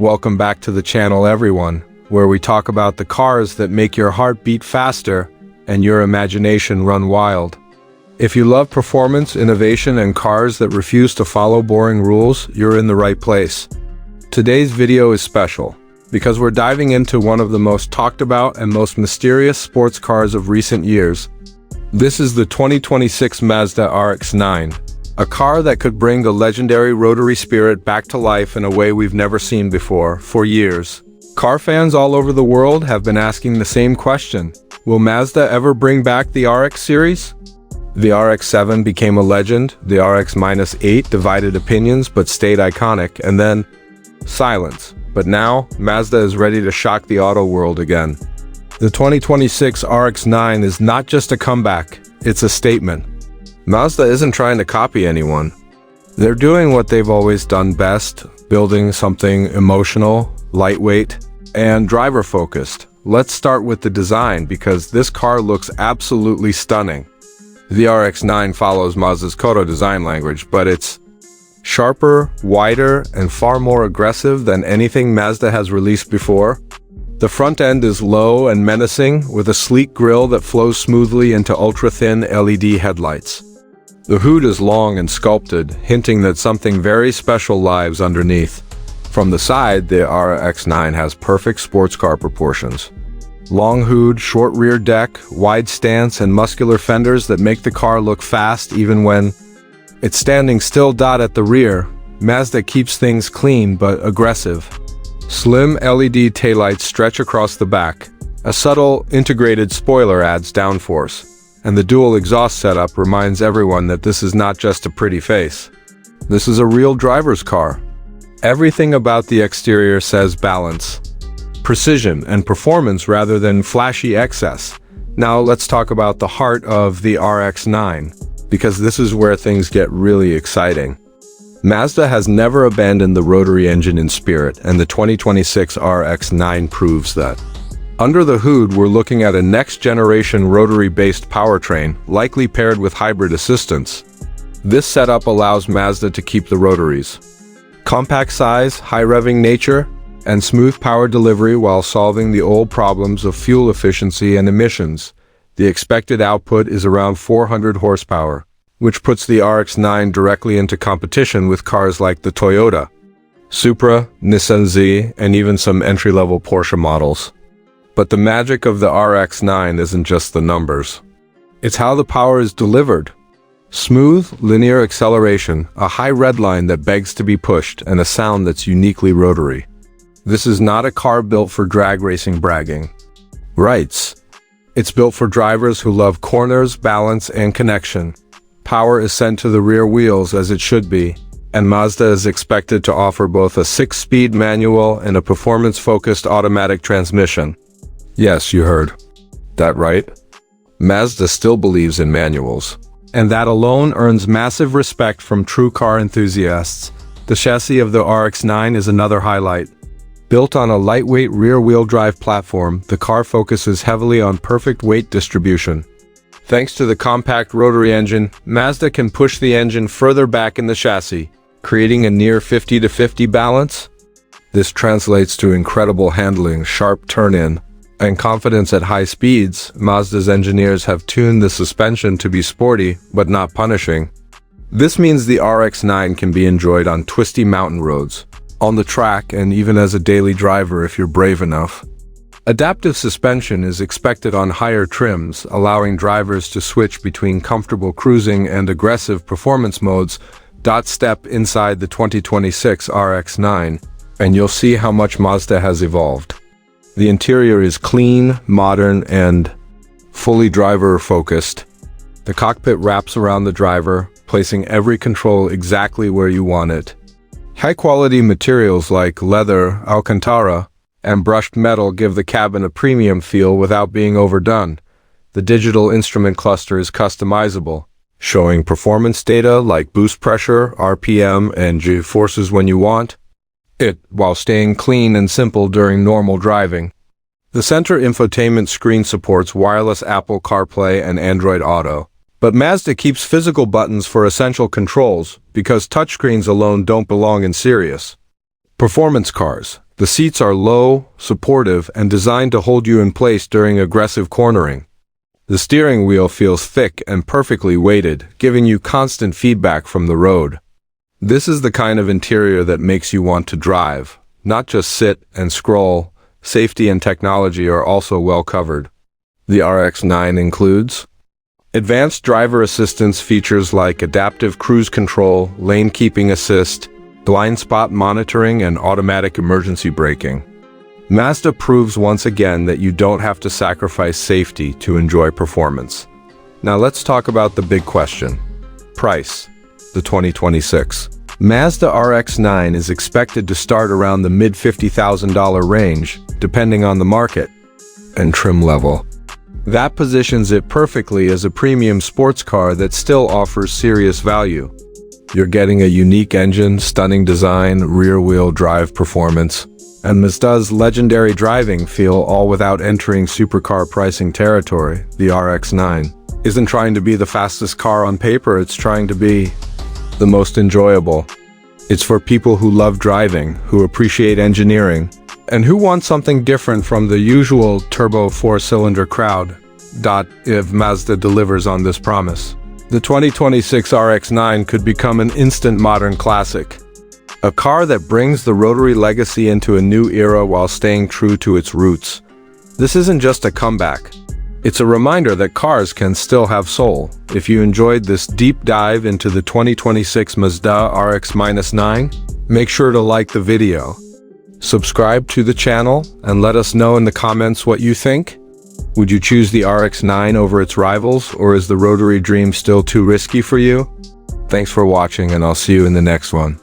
Welcome back to the channel, everyone, where we talk about the cars that make your heart beat faster and your imagination run wild. If you love performance, innovation, and cars that refuse to follow boring rules, you're in the right place. Today's video is special because we're diving into one of the most talked about and most mysterious sports cars of recent years. This is the 2026 Mazda RX-9. A car that could bring the legendary Rotary spirit back to life in a way we've never seen before. For years, car fans all over the world have been asking the same question: will Mazda ever bring back the RX series? The RX-7 became a legend, the RX-8 divided opinions but stayed iconic, and then silence. But now, Mazda is ready to shock the auto world again. The 2026 RX-9 is not just a comeback, it's a statement. Mazda isn't trying to copy anyone. They're doing what they've always done best, building something emotional, lightweight, and driver-focused. Let's start with the design because this car looks absolutely stunning. The RX-9 follows Mazda's Kodo design language, but it's sharper, wider, and far more aggressive than anything Mazda has released before. The front end is low and menacing, with a sleek grille that flows smoothly into ultra-thin LED headlights. The hood is long and sculpted, hinting that something very special lies underneath. From the side, the RX-9 has perfect sports car proportions. Long hood, short rear deck, wide stance, and muscular fenders that make the car look fast even when it's standing still. At the rear, Mazda keeps things clean but aggressive. Slim LED taillights stretch across the back. A subtle, integrated spoiler adds downforce. And the dual exhaust setup reminds everyone that this is not just a pretty face. This is a real driver's car. Everything about the exterior says balance, precision, and performance rather than flashy excess. Now let's talk about the heart of the RX-9, because this is where things get really exciting. Mazda has never abandoned the rotary engine in spirit, and the 2026 RX-9 proves that. Under the hood, we're looking at a next-generation rotary-based powertrain, likely paired with hybrid assistance. This setup allows Mazda to keep the rotaries. Compact size, high-revving nature, and smooth power delivery while solving the old problems of fuel efficiency and emissions. The expected output is around 400 horsepower, which puts the RX-9 directly into competition with cars like the Toyota, Supra, Nissan Z, and even some entry-level Porsche models. But the magic of the RX-9 isn't just the numbers. It's how the power is delivered. Smooth, linear acceleration, a high redline that begs to be pushed, and a sound that's uniquely rotary. This is not a car built for drag racing bragging rights. It's built for drivers who love corners, balance, and connection. Power is sent to the rear wheels as it should be, and Mazda is expected to offer both a 6-speed manual and a performance-focused automatic transmission. Yes, you heard that right. Mazda still believes in manuals, and that alone earns massive respect from true car enthusiasts. The chassis of the RX-9 is another highlight. Built on a lightweight rear-wheel drive platform, the car focuses heavily on perfect weight distribution. Thanks to the compact rotary engine, Mazda can push the engine further back in the chassis, creating a near 50-50 balance. This translates to incredible handling, sharp turn-in, and confidence at high speeds. Mazda's engineers have tuned the suspension to be sporty, but not punishing. This means the RX-9 can be enjoyed on twisty mountain roads, on the track, and even as a daily driver if you're brave enough. Adaptive suspension is expected on higher trims, allowing drivers to switch between comfortable cruising and aggressive performance modes. Step inside the 2026 RX-9, and you'll see how much Mazda has evolved. The interior is clean, modern, and fully driver-focused. The cockpit wraps around the driver, placing every control exactly where you want it. High-quality materials like leather, Alcantara, and brushed metal give the cabin a premium feel without being overdone. The digital instrument cluster is customizable, showing performance data like boost pressure, RPM, and G-forces when you want it, while staying clean and simple during normal driving. The center infotainment screen supports wireless Apple CarPlay and Android Auto, but Mazda keeps physical buttons for essential controls because touchscreens alone don't belong in serious performance cars. The seats are low, supportive, and designed to hold you in place during aggressive cornering. The steering wheel feels thick and perfectly weighted, giving you constant feedback from the road. This is the kind of interior that makes you want to drive, not just sit and scroll. Safety and technology are also well covered. The RX-9 includes advanced driver assistance features like adaptive cruise control, lane keeping assist, blind spot monitoring, and automatic emergency braking. Mazda proves once again that you don't have to sacrifice safety to enjoy performance. Now let's talk about the big question. Price. The 2026 Mazda RX-9 is expected to start around the mid-$50,000 range, depending on the market and trim level. That positions it perfectly as a premium sports car that still offers serious value. You're getting a unique engine, stunning design, rear-wheel drive performance, and Mazda's legendary driving feel, all without entering supercar pricing territory. The RX-9 isn't trying to be the fastest car on paper, it's trying to be the most enjoyable. It's for people who love driving, who appreciate engineering, and who want something different from the usual turbo four-cylinder crowd. If Mazda delivers on this promise, the 2026 RX-9 could become an instant modern classic. A car that brings the Rotary legacy into a new era while staying true to its roots. This isn't just a comeback. It's a reminder that cars can still have soul. If you enjoyed this deep dive into the 2026 Mazda RX-9, make sure to like the video. Subscribe to the channel and let us know in the comments what you think. Would you choose the RX-9 over its rivals, or is the Rotary dream still too risky for you? Thanks for watching, and I'll see you in the next one.